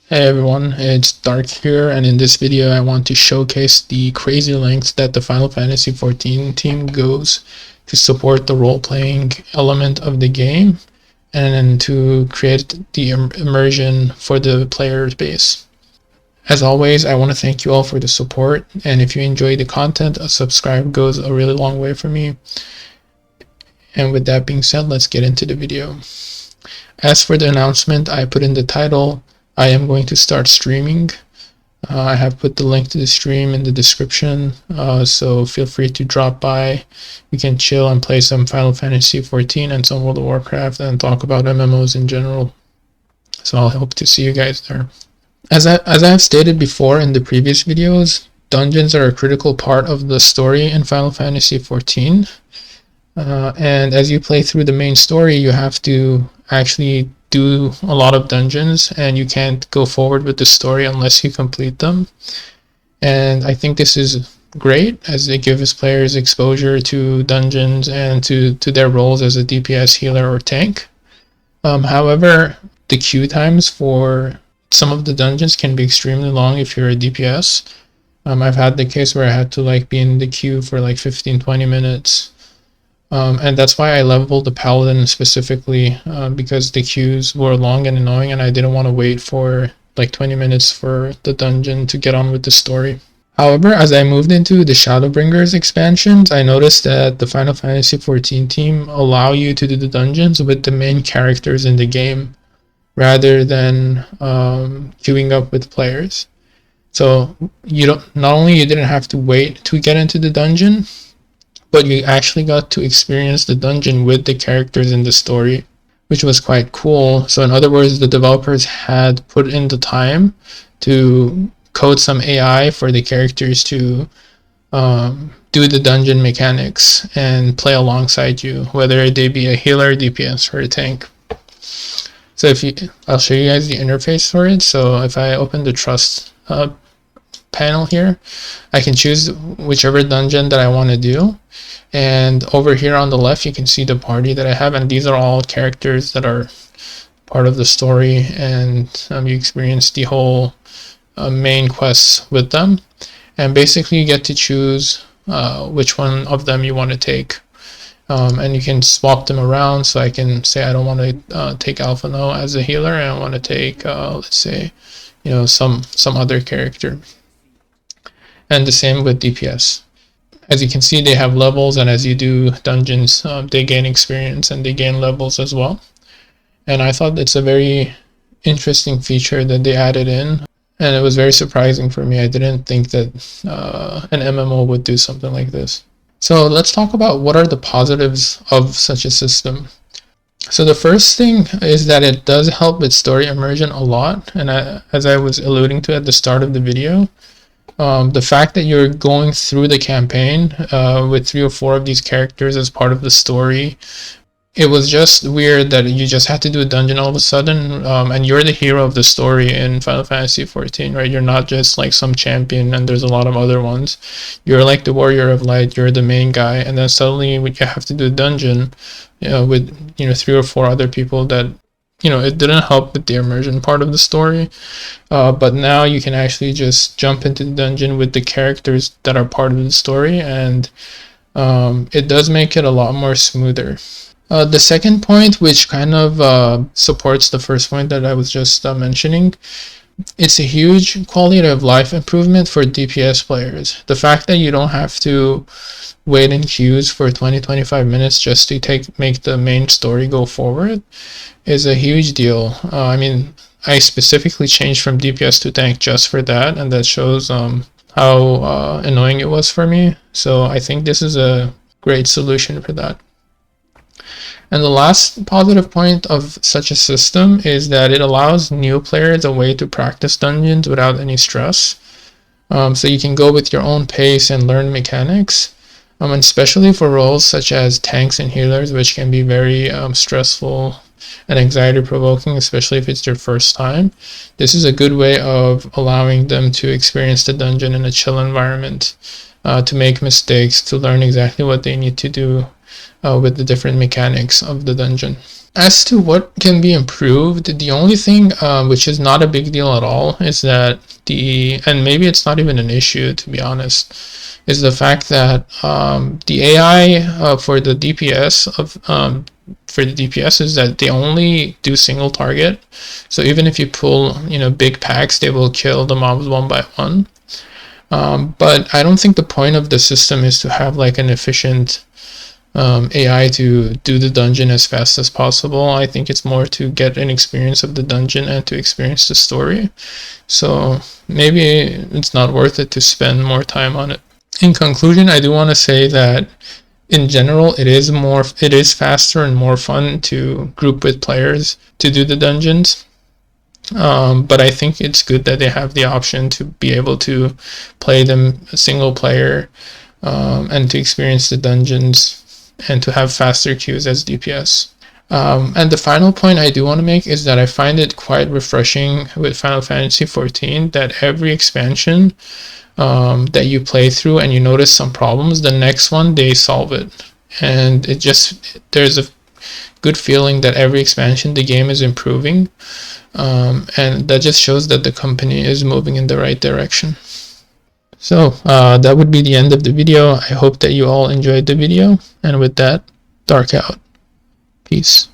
Hey everyone, it's Dark here, and in this video I want to showcase the crazy lengths that the Final Fantasy XIV team goes to support the role-playing element of the game and to create the immersion for the player base. As always, I want to thank you all for the support, and if you enjoy the content, a subscribe goes a really long way for me. And with that being said, let's get into the video. As for the announcement, I put in the title, I am going to start streaming. I have put the link to the stream in the description, so feel free to drop by. We can chill and play some Final Fantasy XIV and some World of Warcraft and talk about MMOs in general. So I'll hope to see you guys there. As I have stated before in the previous videos, dungeons are a critical part of the story in Final Fantasy XIV. And as you play through the main story, you have to actually do a lot of dungeons, and you can't go forward with the story unless you complete them. And I think this is great, as it gives players exposure to dungeons and to their roles as a DPS, healer, or tank. However, the queue times for some of the dungeons can be extremely long if you're a DPS. I've had the case where I had to be in the queue for 15-20 minutes. And that's why I leveled the paladin specifically, because the queues were long and annoying, and I didn't want to wait for 20 minutes for the dungeon to get on with the story. However, as I moved into the Shadowbringers expansions, I noticed that the Final Fantasy XIV team allow you to do the dungeons with the main characters in the game, rather than queuing up with players. So not only you didn't have to wait to get into the dungeon, but you actually got to experience the dungeon with the characters in the story, which was quite cool. So in other words, the developers had put in the time to code some AI for the characters to do the dungeon mechanics and play alongside you, whether they be a healer, DPS, or a tank. So I'll show you guys the interface for it. So if I open the trust panel here, I can choose whichever dungeon that I want to do, and over here on the left you can see the party that I have, and these are all characters that are part of the story, and you experience the whole main quests with them, and basically you get to choose which one of them you want to take, and you can swap them around. So I can say I don't want to take Alphano as a healer, and I want to take let's say some other character. And the same with DPS. As you can see, they have levels, and as you do dungeons, they gain experience and they gain levels as well. And I thought it's a very interesting feature that they added in, and it was very surprising for me. I didn't think that an MMO would do something like this. So let's talk about what are the positives of such a system. So the first thing is that it does help with story immersion a lot, and as I was alluding to at the start of the video, the fact that you're going through the campaign with 3 or 4 of these characters as part of the story, it was just weird that you just had to do a dungeon all of a sudden, and you're the hero of the story in Final Fantasy XIV, right? You're not just some champion and there's a lot of other ones. You're the warrior of light, you're the main guy, and then suddenly you have to do a dungeon with 3 or 4 other people that it didn't help with the immersion part of the story, but now you can actually just jump into the dungeon with the characters that are part of the story, and it does make it a lot more smoother. The second point, which kind of supports the first point that I was just mentioning, it's a huge quality of life improvement for DPS players. The fact that you don't have to wait in queues for 20-25 minutes just to make the main story go forward is a huge deal. I mean, I specifically changed from DPS to tank just for that, and that shows how annoying it was for me. So I think this is a great solution for that. And the last positive point of such a system is that it allows new players a way to practice dungeons without any stress. So you can go with your own pace and learn mechanics, and especially for roles such as tanks and healers, which can be very stressful and anxiety provoking, especially if it's their first time. This is a good way of allowing them to experience the dungeon in a chill environment, to make mistakes, to learn exactly what they need to do, with the different mechanics of the dungeon. As to what can be improved, the only thing which is not a big deal at all is that and maybe it's not even an issue to be honest, is the fact that the AI for the DPS is that they only do single target. So even if you pull, big packs, they will kill the mobs one by one. But I don't think the point of the system is to have like an efficient AI to do the dungeon as fast as possible. I think it's more to get an experience of the dungeon and to experience the story. So maybe it's not worth it to spend more time on it. In conclusion, I do want to say that in general, it is faster and more fun to group with players to do the dungeons. But I think it's good that they have the option to be able to play them single player and to experience the dungeons and to have faster queues as DPS. And the final point I do want to make is that I find it quite refreshing with Final Fantasy XIV that every expansion that you play through and you notice some problems, the next one they solve it. And there's a good feeling that every expansion the game is improving. And that just shows that the company is moving in the right direction. So that would be the end of the video. I hope that you all enjoyed the video. And with that, dark out. Peace.